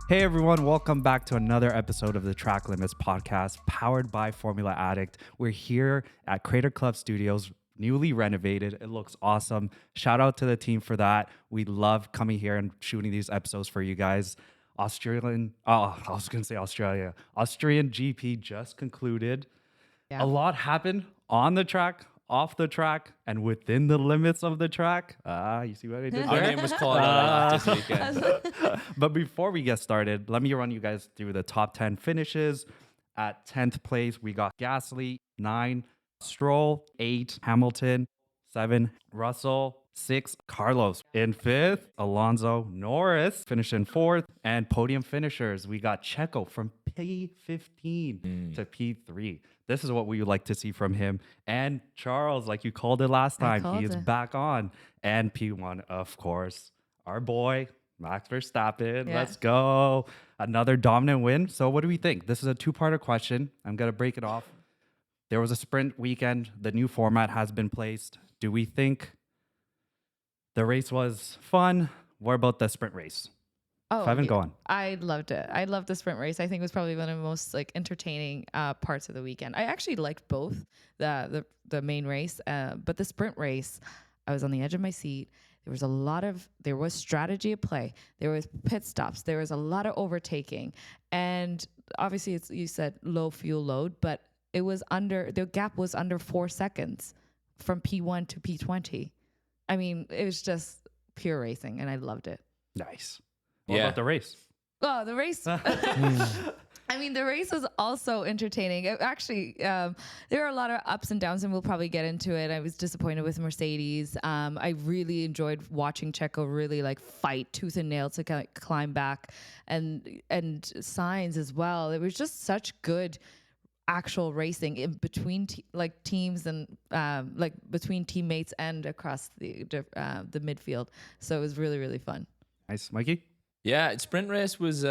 Hey everyone, welcome back to another episode of the Track Limits podcast powered by Formula Addict. We're here at Crater Club Studios, newly renovated. It looks awesome. Shout out to the team for that. We love coming here and shooting these episodes for you guys. Australian GP just concluded. Yeah. A lot happened on the track, off the track, and within the limits of the track. You see what I did Our there? name was called out a lot this weekend. But before we get started, let me run you guys through the top 10 finishes. At 10th place, we got Gasly, 9, Stroll, 8, Hamilton, 7, Russell, 6, Carlos. In 5th, Alonso, Norris finished in 4th. And podium finishers, we got Checo from P15 to P3. This is what we would like to see from him. And Charles, like you called it last time, he is back on. And P1, of course, our boy, Max Verstappen. Yeah. Let's go. Another dominant win. So what do we think? This is a two-parter question. I'm going to break it off. There was a sprint weekend. The new format has been placed. Do we think the race was fun? What about the sprint race? Oh, Feven, go on. I loved it. I loved the sprint race. I think it was probably one of the most entertaining parts of the weekend. I actually liked both the main race, but the sprint race, I was on the edge of my seat. There was strategy at play. There was pit stops. There was a lot of overtaking, and obviously you said low fuel load, but the gap was under 4 seconds from P1 to P20. I mean, it was just pure racing, and I loved it. Nice. What about the race? Oh, the race. I mean, the race was also entertaining. There were a lot of ups and downs, and we'll probably get into it. I was disappointed with Mercedes. I really enjoyed watching Checo really fight tooth and nail to kind of climb back, and Sainz as well. It was just such good actual racing in between teams and between teammates and across the midfield. So it was really, really fun. Nice. Mikey? Yeah, sprint race was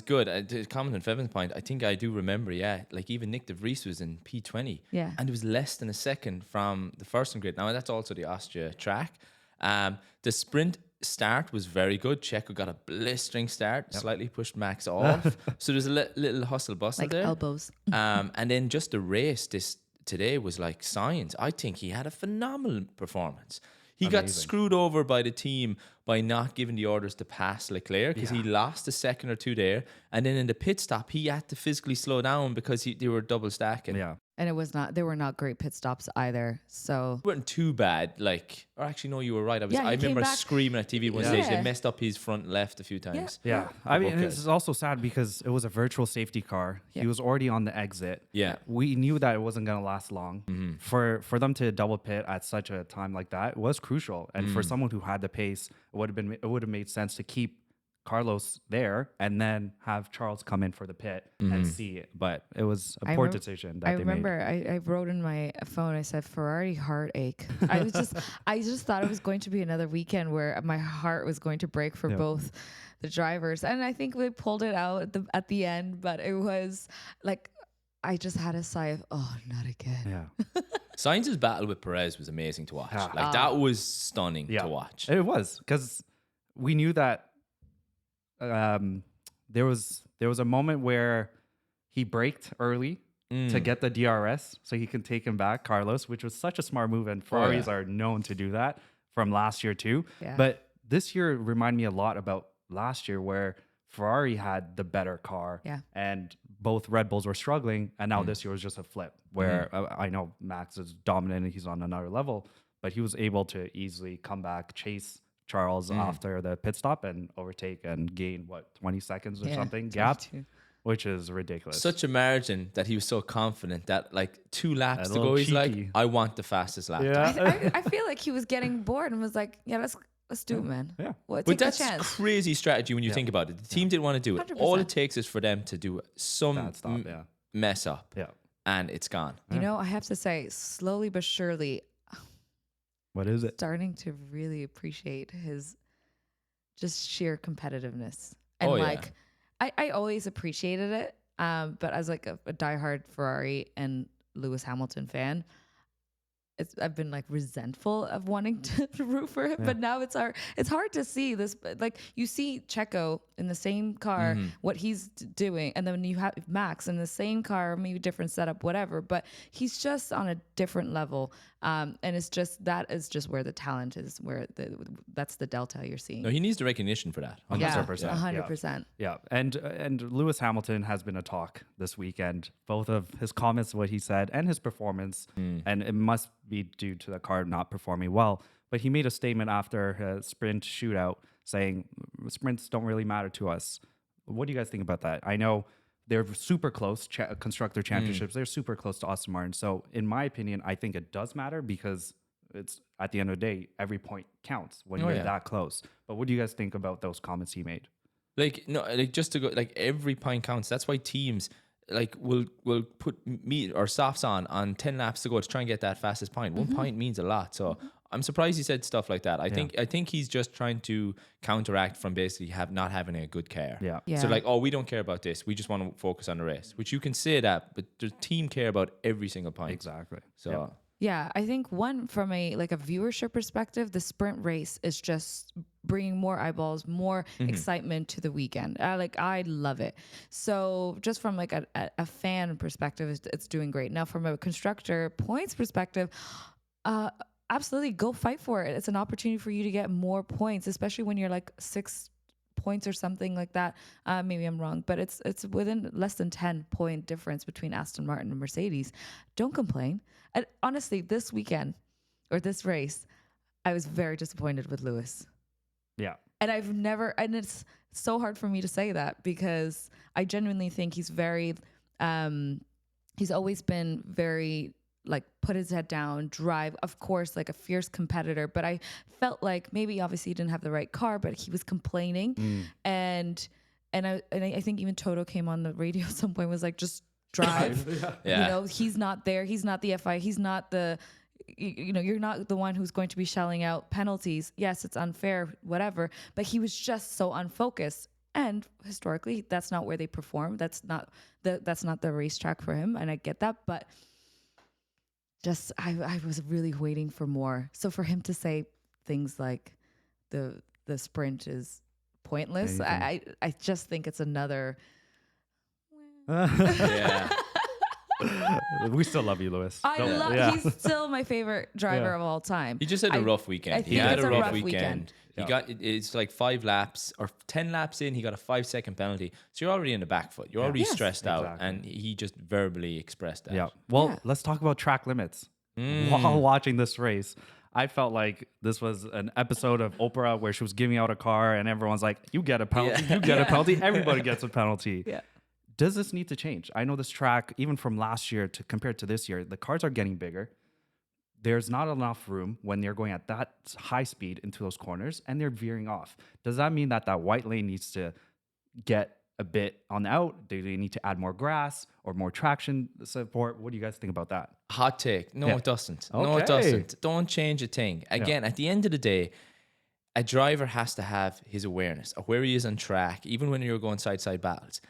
good. To comment on Feven's point, I think I do remember, even Nick de Vries was in P20. Yeah. And it was less than a second from the first grid. Now, that's also the Austria track. The sprint start was very good. Checo got a blistering start, slightly pushed Max off. So there's a little hustle bustle there. Elbows. And then just the race today was like Sainz. I think he had a phenomenal performance. He got screwed over by the team by not giving the orders to pass Leclerc because he lost a second or two there. And then in the pit stop, he had to physically slow down because they were double stacking. Yeah. And they were not great pit stops either. So It wasn't too bad. Or actually, no, you were right. I remember screaming at TV one stage. They messed up his front left a few times. Yeah. I mean, this is also sad because it was a virtual safety car. Yeah. He was already on the exit. Yeah. We knew that it wasn't going to last long. Mm-hmm. For them to double pit at such a time like that was crucial. And for someone who had the pace, it would have made sense to keep Carlos there and then have Charles come in for the pit and see it. But it was a poor decision that they made. I wrote in my phone, I said Ferrari heartache. I just thought it was going to be another weekend where my heart was going to break for both the drivers. And I think they pulled it out at the end, but it was I just had a sigh of, oh, not again. Yeah. Sainz's battle with Perez was amazing to watch. That was stunning to watch. It was because we knew that there was a moment where he braked early to get the DRS so he can take him back, Carlos, which was such a smart move. And Ferraris are known to do that from last year too. Yeah. But this year reminded me a lot about last year where Ferrari had the better car and both Red Bulls were struggling. And now this year was just a flip where I know Max is dominant and he's on another level, but he was able to easily come back, chase Charles after the pit stop and overtake and gain 20 seconds or something gap, which is ridiculous. Such a margin that he was so confident that 2 laps to go, he's like, I want the fastest lap. Yeah. I feel like he was getting bored and was like, let's do it, man. Yeah. Well, but that's crazy strategy when you think about it. The team didn't want to do it. 100%. All it takes is for them to do some mess up. Yeah. And it's gone. You know, I have to say, slowly but surely, what is it? Starting to really appreciate his just sheer competitiveness. And I always appreciated it. But as a diehard Ferrari and Lewis Hamilton fan, I've been like resentful of wanting to root for him, but now it's hard to see this. Like you see Checo in the same car, what he's doing, and then you have Max in the same car, maybe different setup, whatever. But he's just on a different level, and that is just where the talent is, where that's the delta you're seeing. No, he needs the recognition for that. 100%. 100%. Yeah, and Lewis Hamilton has been a talk this weekend, both of his comments, what he said, and his performance, and it must be due to the car not performing well. But he made a statement after a sprint shootout saying sprints don't really matter to us. What do you guys think about that? I know they're super close, constructor championships, they're super close to Aston Martin. So in my opinion, I think it does matter because it's at the end of the day, every point counts when you're that close. But what do you guys think about those comments he made? Like, no, like just to go, like every point counts. That's why teams like will put meat or softs on 10 laps to go to try and get that fastest point. 1 point means a lot. So I'm surprised he said stuff like that. I think he's just trying to counteract from basically not having a good car. Yeah. So like, oh, we don't care about this. We just want to focus on the race, which you can say that, but the team care about every single point. Exactly. So Yeah, I think from a viewership perspective, the sprint race is just bringing more eyeballs, more excitement to the weekend. I love it. So just from like a fan perspective, it's doing great. Now from a constructor points perspective, absolutely go fight for it. It's an opportunity for you to get more points, especially when you're like 6 points or something like that. Maybe I'm wrong, but it's within less than 10-point difference between Aston Martin and Mercedes. Don't complain. And honestly, this weekend or this race, I was very disappointed with Lewis. Yeah. And it's so hard for me to say that because I genuinely think he's he's always been very like put his head down, drive, of course, like a fierce competitor. But I felt like maybe obviously he didn't have the right car, but he was complaining. And I think even Toto came on the radio at some point, was like, just drive. You know, he's not there. He's not the FI. He's not you're not the one who's going to be shelling out penalties. Yes, it's unfair, whatever. But he was just so unfocused. And historically, that's not where they perform. That's not the racetrack for him. And I get that. But just I was really waiting for more. So for him to say things like the sprint is pointless, I just think it's another. yeah. We still love you, Lewis. He's still my favorite driver of all time. He just had a rough weekend. He had a rough weekend. He got it's like 5 laps or 10 laps in, he got a 5-second penalty. So you're already in the back foot. You're already stressed out, and he just verbally expressed that. Yeah. Well, let's talk about track limits. While watching this race, I felt like this was an episode of Oprah where she was giving out a car and everyone's like, you get a penalty, you get a penalty, everybody gets a penalty. Yeah. Does this need to change? I know this track, even from last year compared to this year, the cars are getting bigger. There's not enough room when they're going at that high speed into those corners and they're veering off. Does that mean that white lane needs to get a bit on the out? Do they need to add more grass or more traction support? What do you guys think about that? Hot take. No, it doesn't. Okay. No, it doesn't. Don't change a thing. Again, at the end of the day, a driver has to have his awareness of where he is on track, even when you're going side-side battles.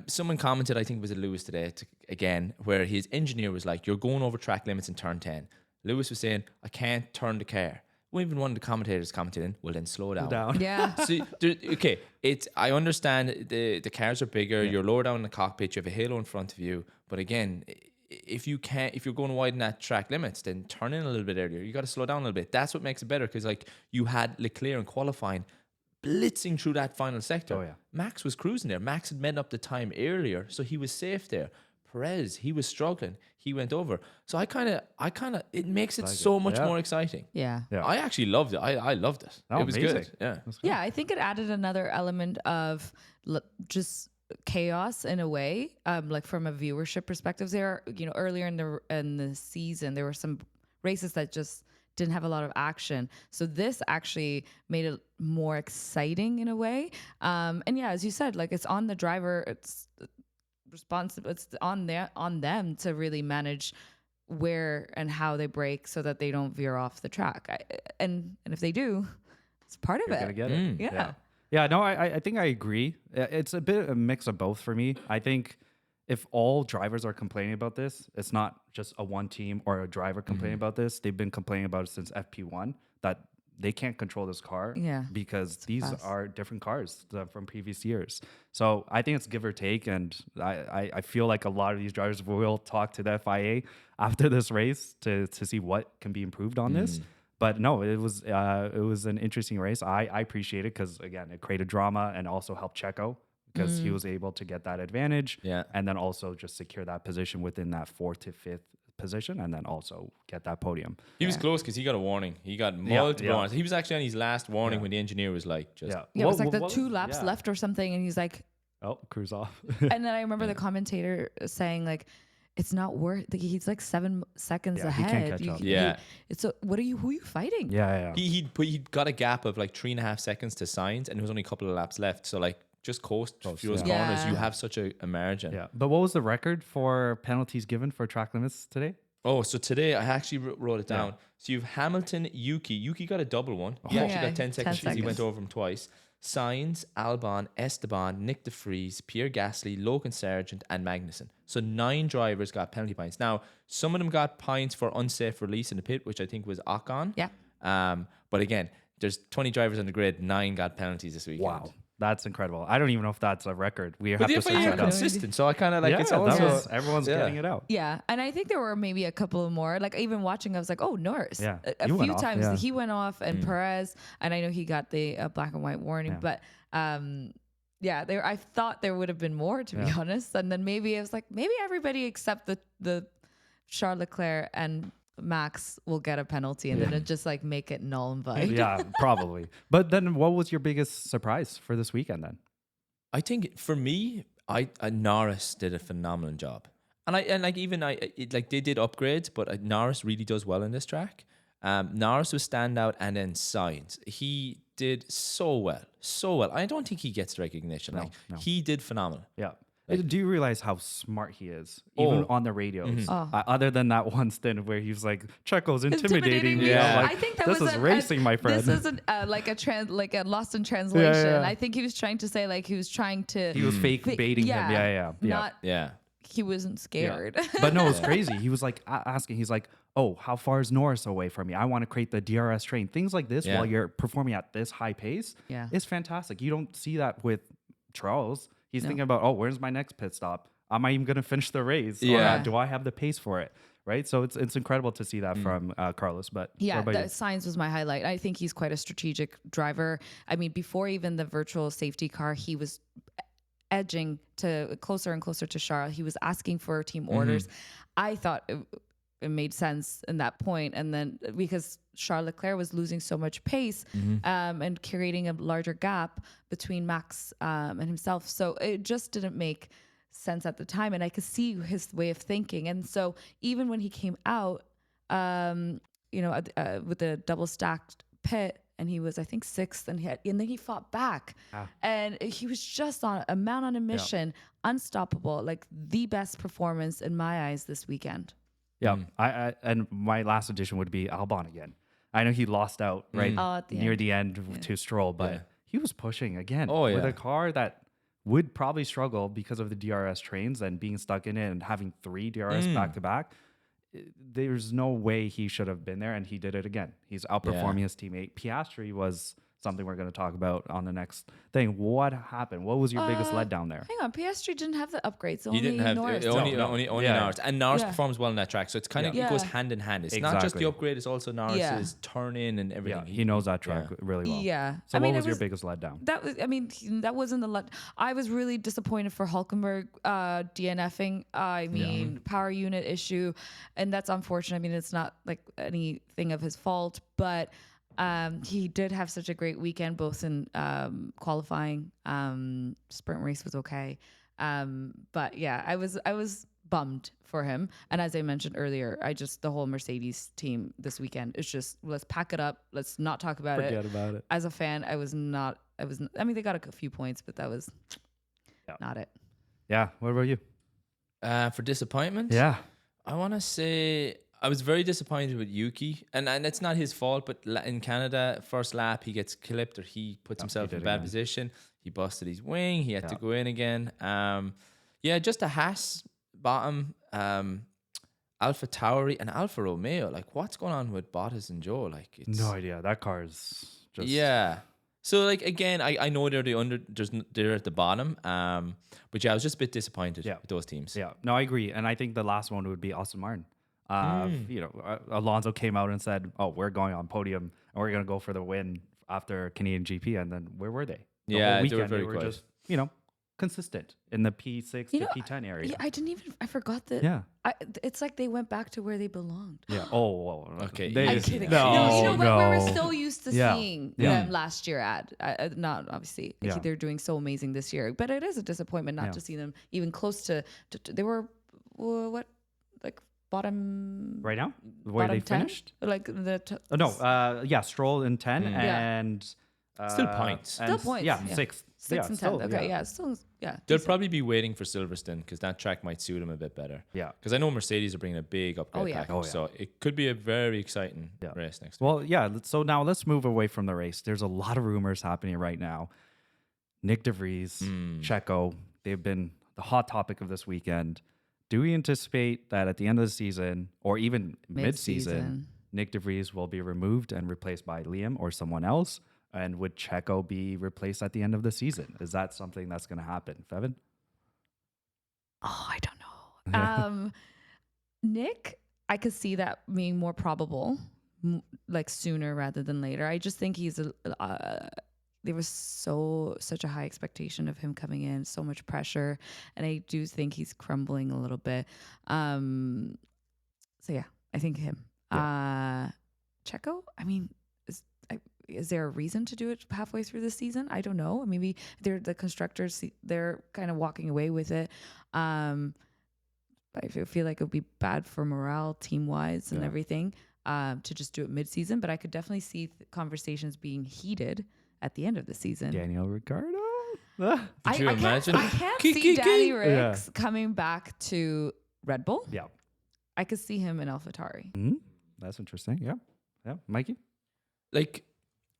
Someone commented, I think it was at Lewis today, again, where his engineer was like, you're going over track limits in turn 10. Lewis was saying, I can't turn the car. Well, even one of the commentators commented in, well, then slow down. Yeah. So, I understand the cars are bigger, you're lower down in the cockpit, you have a halo in front of you. But again, if you're going to widen that track limits, then turn in a little bit earlier. You got to slow down a little bit. That's what makes it better, because like you had Leclerc in qualifying blitzing through that final sector. Oh, yeah. Max was cruising there. Max had made up the time earlier, so he was safe there. Perez, he was struggling. He went over. So I kind of, it makes it so much more exciting. Yeah. I actually loved it. I loved it. Oh, it was amazing. good. Yeah. Yeah, I think it added another element of just chaos in a way. Like from a viewership perspective, earlier in the season, there were some races that just didn't have a lot of action. So this actually made it more exciting in a way. And yeah, as you said, like it's on the driver, it's responsible, it's on them to really manage where and how they brake so that they don't veer off the track. And if they do, it's part of You're it. gonna get it. Yeah, no, I think I agree. It's a bit of a mix of both for me. I think if all drivers are complaining about this, it's not just a one team or a driver complaining about this. They've been complaining about it since FP1 that they can't control this car because these are different cars from previous years. So I think it's give or take. And I feel like a lot of these drivers will talk to the FIA after this race to see what can be improved on this. But no, it was an interesting race. I appreciate it because, again, it created drama and also helped Checo because he was able to get that advantage and then also just secure that position within that 4th to 5th position and then also get that podium. He was close because he got a warning. He got multiple warnings. He was actually on his last warning when the engineer was like, just... it was like the 2 laps left or something. And he's like... Oh, cruise off. And then I remember the commentator saying like, it's not worth. Like, he's like 7 seconds ahead. He can't catch up. It's who are you fighting? He got a gap of like 3.5 seconds to Sainz, and there was only a couple of laps left. So like, just coast through those corners. You have such a margin. Yeah. But what was the record for penalties given for track limits today? Oh, so today I actually wrote it down. So you have Hamilton, Yuki. Yuki got a double one. He actually got 10 seconds because he went over him twice. Sainz, Albon, Esteban, Nick de Vries, Pierre Gasly, Logan Sargent, and Magnussen. So 9 drivers got penalty points. Now, some of them got points for unsafe release in the pit, which I think was Ocon. Yeah. But again, there's 20 drivers on the grid. 9 got penalties this weekend. Wow. That's incredible. I don't even know if that's a record. We have But to search it FIA up. consistent, so I kind of like it's that also was, everyone's getting it out. Yeah, and I think there were maybe a couple more. Like even watching, I was like, "Oh, Norris!" Yeah, a few times he went off, and Perez, and I know he got the black and white warning, but there. I thought there would have been more, to be honest. And then maybe I was like, maybe everybody except the Charles Leclerc and Max will get a penalty, and then it just like make it null and void. Yeah, probably. But then, what was your biggest surprise for this weekend then? I think for me, Norris did a phenomenal job, and they did upgrades, but Norris really does well in this track. Norris was standout, and then Sainz, he did so well. I don't think he gets recognition. No. He did phenomenal. Yeah. Do you realize how smart he is, even on the radios? Other than that one stint where he was like, "Checo's intimidating me." Yeah. Like, I think that this is racing, my friend. This isn't like a lost in translation. Yeah. I think he was trying to say like he was trying to. He was fake baiting him. Yeah. He wasn't scared. Yeah. But no, it was crazy. He was like asking. He's like, "Oh, how far is Norris away from me? I want to create the DRS train." Things like this while you're performing at this high pace. Yeah, it's fantastic. You don't see that with Charles. He's thinking about, oh, where's my next pit stop? Am I even going to finish the race? Yeah. Or do I have the pace for it? Right. So it's incredible to see that from Carlos. But Sainz was my highlight. I think he's quite a strategic driver. I mean, before even the virtual safety car, he was edging to closer and closer to Charles. He was asking for team orders. I thought it made sense in that point. And then because Charles Leclerc was losing so much pace and creating a larger gap between Max and himself. So it just didn't make sense at the time. And I could see his way of thinking. And so even when he came out, with the double stacked pit, and he was, I think, 6th, and then he fought back. And he was just on a man on a mission, unstoppable, like the best performance in my eyes this weekend. Yeah, I and my last addition would be Albon again. I know he lost out near the end to Stroll, but he was pushing again with a car that would probably struggle because of the DRS trains and being stuck in it and having 3 DRS back to back. There's no way he should have been there, and he did it again. He's outperforming his teammate. Piastri was something we're going to talk about on the next thing. What happened? What was your biggest letdown there? Hang on, Piastri didn't have the upgrades. He didn't have Norris. only Norris, and Norris performs well in that track. So it's kind of it goes hand in hand. It's not just the upgrade; it's also Norris's turn in and everything. Yeah, he knows that track really well. Yeah. So what was your biggest letdown? That wasn't the I was really disappointed for Hulkenberg DNFing. I mean, power unit issue, and that's unfortunate. I mean, it's not like anything of his fault, but. He did have such a great weekend, both in qualifying. Sprint race was okay, but yeah, I was bummed for him. And as I mentioned earlier, the whole Mercedes team this weekend is just, let's pack it up. Let's not talk about it. Forget about it. As a fan, I mean, they got a few points, but that was not it. Yeah. What about you? For disappointment? Yeah. I want to say I was very disappointed with Yuki, and it's not his fault, but in Canada, first lap, he gets clipped or he puts himself in a bad position. He busted his wing. He had to go in again. Yeah, just a Haas bottom, Alpha Tauri and Alfa Romeo. Like, what's going on with Bottas and Joe? Like, it's No idea. That car is just yeah. So like again, I know they're they're at the bottom. But yeah, I was just a bit disappointed with those teams. Yeah, no, I agree, and I think the last one would be Aston Martin. Alonso came out and said, "Oh, we're going on podium, and we're going to go for the win after Canadian GP." And then where were they? The Yeah, whole they were weekend, very they were quiet. just consistent in the P6 to P10 area. Yeah, I forgot that. Yeah. It's like they went back to where they belonged. Yeah. Oh, Okay, They, I'm kidding. No, you know no. what? We were so used to Yeah. seeing Yeah. them last year at not obviously Yeah. they're doing so amazing this year, but it is a disappointment not to see them even close to they were what like bottom Right now, where they 10? finished? Like Stroll in 10 and Still points. Still points, Yeah, yeah. 6. 6 and 10. Okay, still They'll decent. probably be waiting for Silverstone because that track might suit them a bit better. Yeah. Because I know Mercedes are bringing a big upgrade yeah. package, Oh, yeah. so it could be a very exciting race next week. Well, yeah. So now let's move away from the race. There's a lot of rumors happening right now. Nick DeVries, Checo, they've been the hot topic of this weekend. Do we anticipate that at the end of the season or even mid-season, Nick DeVries will be removed and replaced by Liam or someone else? And would Checo be replaced at the end of the season? Is that something that's going to happen, Feven? Oh, I don't know. Nick, I could see that being more probable, like sooner rather than later. I just think he's there was such a high expectation of him coming in, so much pressure, and I do think he's crumbling a little bit. So yeah, I think him. Checo, I mean, is there a reason to do it halfway through the season? I don't know. Maybe the constructors, they're kind of walking away with it. I feel like it would be bad for morale team-wise and everything to just do it mid-season. But I could definitely see conversations being heated at the end of the season. Daniel Ricciardo? Could you imagine? I can't see Danny Ricks coming back to Red Bull. Yeah. I could see him in AlphaTauri. Mm-hmm. That's interesting. Yeah. Mikey? Like,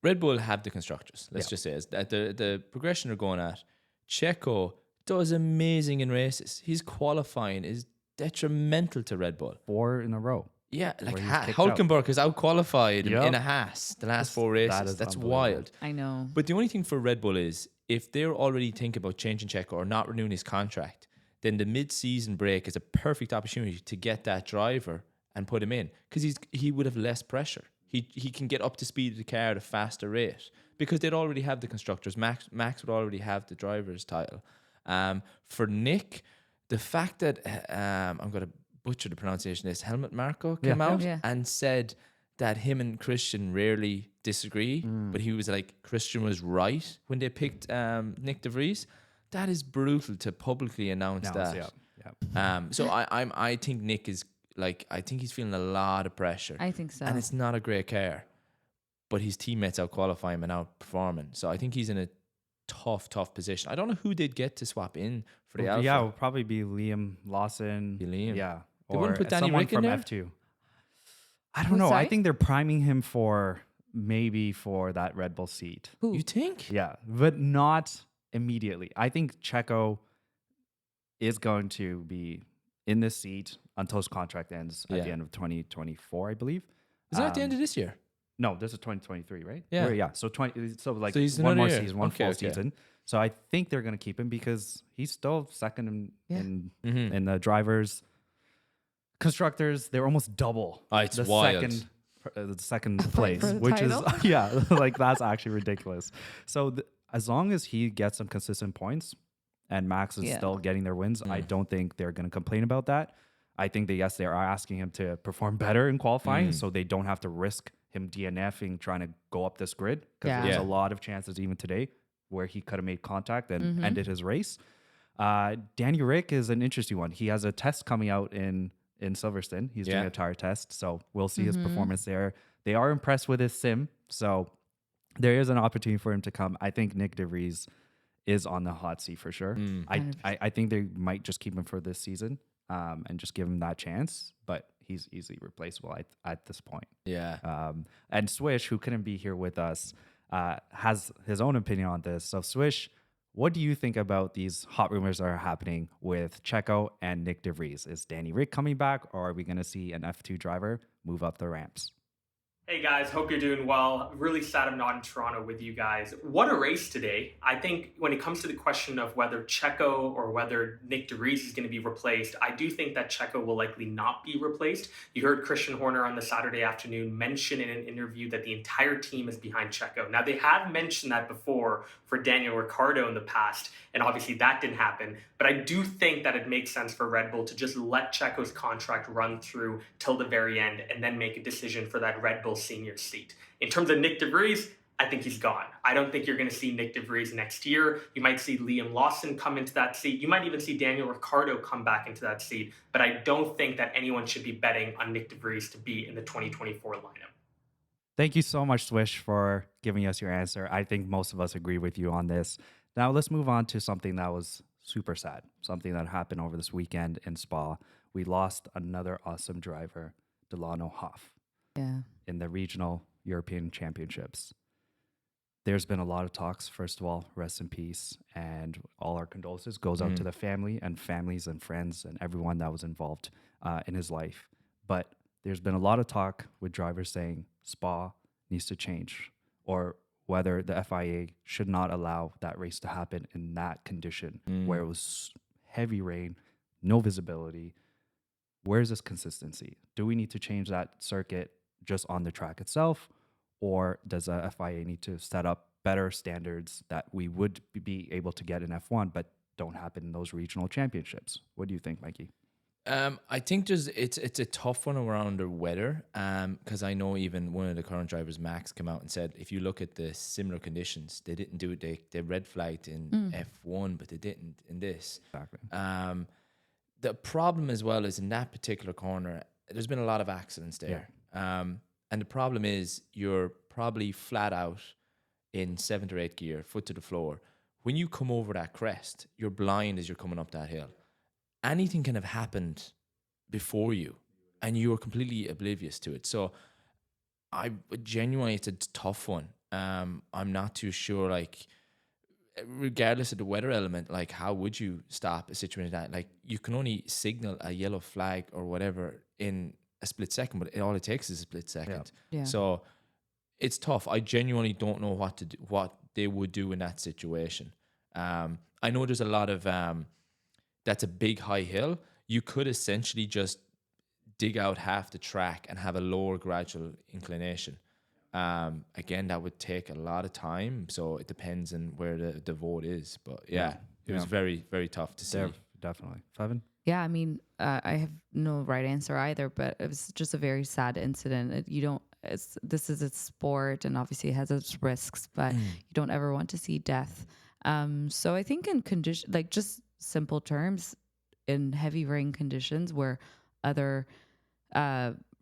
Red Bull have the constructors. Let's just say that the progression they're going at. Checo does amazing in races. His qualifying is detrimental to Red Bull. 4 in a row. Yeah, like Where he's kicked Hulkenberg has out-qualified Yep. in a Haas the last 4 races. That's wild. I know. But the only thing for Red Bull is if they're already thinking about changing Checo or not renewing his contract, then the mid-season break is a perfect opportunity to get that driver and put him in because he would have less pressure. He can get up to speed of the car at a faster rate because they'd already have the constructors. Max would already have the driver's title. For Nick, the fact that I'm going to butcher the pronunciation of this, Helmut Marko came out and said that him and Christian rarely disagree, but he was like, Christian was right when they picked Nick DeVries. That is brutal to publicly announce that. Yeah. So I think Nick is like, I think he's feeling a lot of pressure. I think so. And it's not a great car, but his teammates out qualify him and out performing. So I think he's in a tough position. I don't know who they'd get to swap in for the Alpha. Yeah, it would probably be Liam Lawson. Liam. Yeah. They wouldn't put Danny someone Rick in from there? F2. I don't know. Sorry? I think they're priming him for that Red Bull seat. Who? You think? Yeah, but not immediately. I think Checo is going to be in this seat until his contract ends at the end of 2024, I believe. Is that at the end of this year? No, this is 2023, right? Yeah. So So he's one more another year. season, one Okay, full okay. season. So I think they're going to keep him because he's still second in Mm-hmm. the drivers. Constructors, they're almost double It's the wild. second place, for the which title? is like that's actually ridiculous. So as long as he gets some consistent points and Max is still getting their wins, I don't think they're going to complain about that. I think they are asking him to perform better in qualifying, so they don't have to risk him DNFing trying to go up this grid because there's a lot of chances even today where he could have made contact and ended his race. Danny Rick is an interesting one. He has a test coming out in Silverstone. He's doing a tire test, so we'll see his performance there. They are impressed with his sim, so there is an opportunity for him to come. I think Nick DeVries is on the hot seat for sure. I think they might just keep him for this season and just give him that chance, but he's easily replaceable at this point. Yeah. And Swish, who couldn't be here with us, has his own opinion on this. So Swish, What do you think about these hot rumors that are happening with Checo and Nick DeVries? Is Danny Rick coming back, or are we going to see an F2 driver move up the ramps? Hey guys, hope you're doing well. Really sad I'm not in Toronto with you guys. What a race today. I think when it comes to the question of whether Checo or whether Nick DeVries is going to be replaced, I do think that Checo will likely not be replaced. You heard Christian Horner on the Saturday afternoon mention in an interview that the entire team is behind Checo. Now, they have mentioned that before for Daniel Ricciardo in the past, and obviously that didn't happen. But I do think that it makes sense for Red Bull to just let Checo's contract run through till the very end and then make a decision for that Red Bull senior seat. In terms of Nick DeVries, I think he's gone. I don't think you're going to see Nick DeVries next year. You might see Liam Lawson come into that seat. You might even see Daniel Ricciardo come back into that seat. But I don't think that anyone should be betting on Nick DeVries to be in the 2024 lineup. Thank you so much, Swish, for giving us your answer. I think most of us agree with you on this. Now let's move on to something that was super sad, something that happened over this weekend in Spa. We lost another awesome driver, Delano Hoff, in the regional European Championships. There's been a lot of talks. First of all, rest in peace, and all our condolences goes out to the family and families and friends and everyone that was involved in his life. But there's been a lot of talk with drivers saying Spa needs to change, or whether the FIA should not allow that race to happen in that condition where it was heavy rain, no visibility. Where's this consistency? Do we need to change that circuit just on the track itself, or does the FIA need to set up better standards that we would be able to get in F1 but don't happen in those regional championships? What do you think, Mikey? I think it's a tough one around the weather, because I know even one of the current drivers, Max, came out and said if you look at the similar conditions, they didn't do it. They red flagged in F1, but they didn't in this. Exactly. The problem as well is in that particular corner, there's been a lot of accidents there. And the problem is you're probably flat out in 7th or 8th gear, foot to the floor. When you come over that crest, you're blind as you're coming up that hill. Anything can have happened before you, and you are completely oblivious to it. So I genuinely, it's a tough one. I'm not too sure, like, regardless of the weather element, like, how would you stop a situation like that? Like, you can only signal a yellow flag or whatever in a split second, but all it takes is a split second. Yeah. So it's tough. I genuinely don't know what to do, what they would do in that situation. I know there's a lot of that's a big high hill. You could essentially just dig out half the track and have a lower gradual inclination. Again, that would take a lot of time, so it depends on where the vote is. But it was very, very tough to see. Definitely. Feven? Yeah, I mean, I have no right answer either, but it was just a very sad incident. This is a sport, and obviously it has its risks, but you don't ever want to see death. So I think in condition, like just simple terms, in heavy rain conditions where other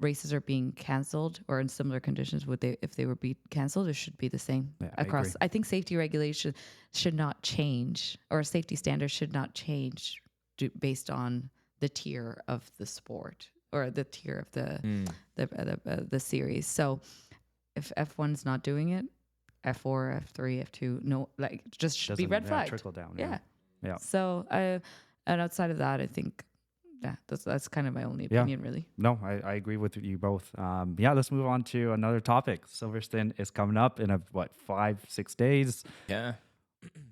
races are being canceled, or in similar conditions, if they were be canceled, it should be the same across. I think safety regulation should not change, or safety standards should not change based on the tier of the sport or the tier of the series. So if F1's not doing it, F4, F3, F2, no, like just should be red flagged. Trickle down. Yeah. So and outside of that, I think that's kind of my only opinion, really. No, I agree with you both. Let's move on to another topic. Silverstone is coming up in 5-6 days. Yeah.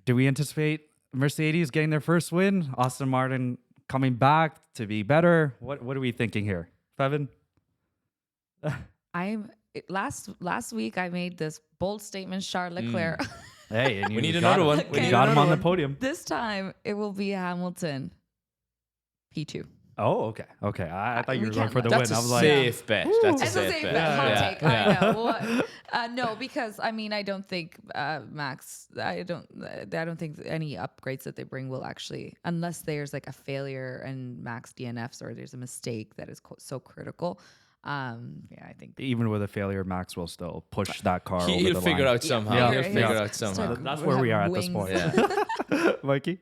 Do we anticipate Mercedes getting their first win? Aston Martin coming back to be better? What are we thinking here, Feven? Last week I made this bold statement, Charles Leclerc. Hey, and we need another one. We got him on the podium. This time it will be Hamilton, P2. Oh, okay. I thought you were going for the win. That's I was a like, safe bet. That's a It's safe bet. Hot take. I know. No, because I mean, I don't think Max. I don't think any upgrades that they bring will actually, unless there's like a failure and Max DNFs or there's a mistake that is so critical. I think even with a failure, Max will still push that car over the line. He'll figure out somehow. Yeah. He'll figure out somehow. That's where we are at this point. Mikey?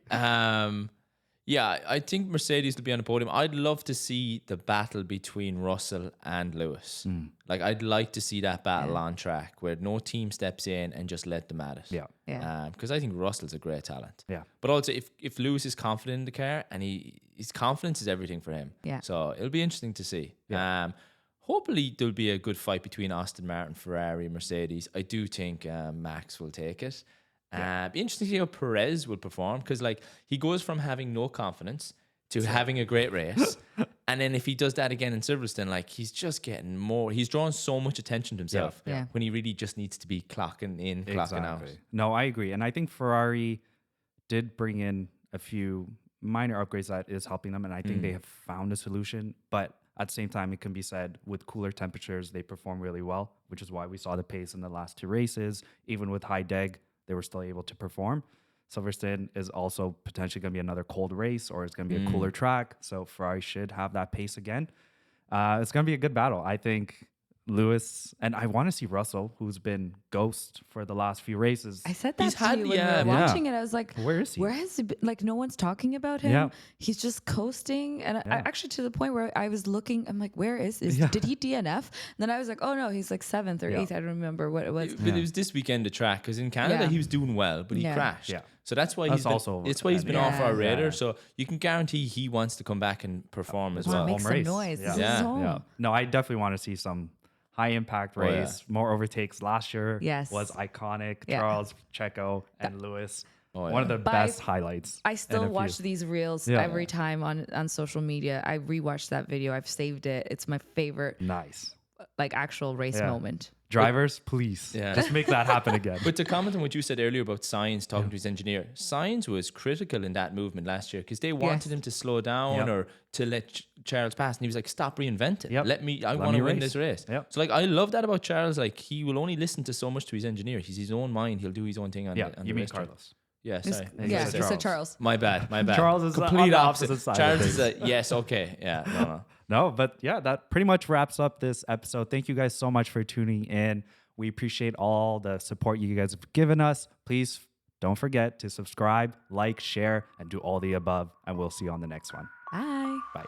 Yeah, I think Mercedes will be on the podium. I'd love to see the battle between Russell and Lewis. Like, I'd like to see that battle on track where no team steps in and just let them at it. Yeah. Because I think Russell's a great talent. Yeah. But also, if Lewis is confident in the car, and his confidence is everything for him. Yeah. So it'll be interesting to see. Hopefully, there'll be a good fight between Aston Martin, Ferrari, Mercedes. I do think Max will take it. Be interesting to see how Perez will perform, because like he goes from having no confidence to having a great race, and then if he does that again in Silverstone, like he's just getting more. He's drawing so much attention to himself when he really just needs to be clocking in, clocking out. No, I agree, and I think Ferrari did bring in a few minor upgrades that is helping them, and I think they have found a solution. But at the same time, it can be said with cooler temperatures, they perform really well, which is why we saw the pace in the last 2 races, even with high deg. They were still able to perform. Silverstone is also potentially going to be another cold race, or it's going to be a cooler track. So Ferrari should have that pace again. It's going to be a good battle. I think Lewis, and I want to see Russell, who's been ghost for the last few races. I said that to you when we were watching it. I was like, where is he? Where has he been? Like, no one's talking about him. Yeah. He's just coasting. And I actually, to the point where I was looking, I'm like, where is did he DNF? And then I was like, oh no, he's like 7th or 8th. I don't remember what it was. But it was this weekend the track, because in Canada he was doing well, but he crashed. Yeah. So that's why he's been off our radar. So you can guarantee he wants to come back and perform as well. Make some noise. This is his home. No, I definitely want to see some high impact race, more overtakes. Last year was iconic. Charles, Checo, and Lewis. One of the best highlights. I still watch these reels every time on social media. I rewatch that video. I've saved it. It's my favorite. Nice. Like actual race moment. Drivers, please, just make that happen again. But to comment on what you said earlier about Sainz talking to his engineer, Sainz was critical in that movement last year because they wanted him to slow down or to let Charles pass, and he was like, "Stop reinventing. I want to win this race." So like, I love that about Charles. Like, he will only listen to so much to his engineer. He's his own mind. He'll do his own thing on the you mean race track. Carlos? Yeah, sorry. You said Charles. My bad. Charles is complete on the opposite. opposite side. Charles is yes, okay, yeah, No, but yeah, that pretty much wraps up this episode. Thank you guys so much for tuning in. We appreciate all the support you guys have given us. Please don't forget to subscribe, like, share, and do all the above. And we'll see you on the next one. Bye. Bye.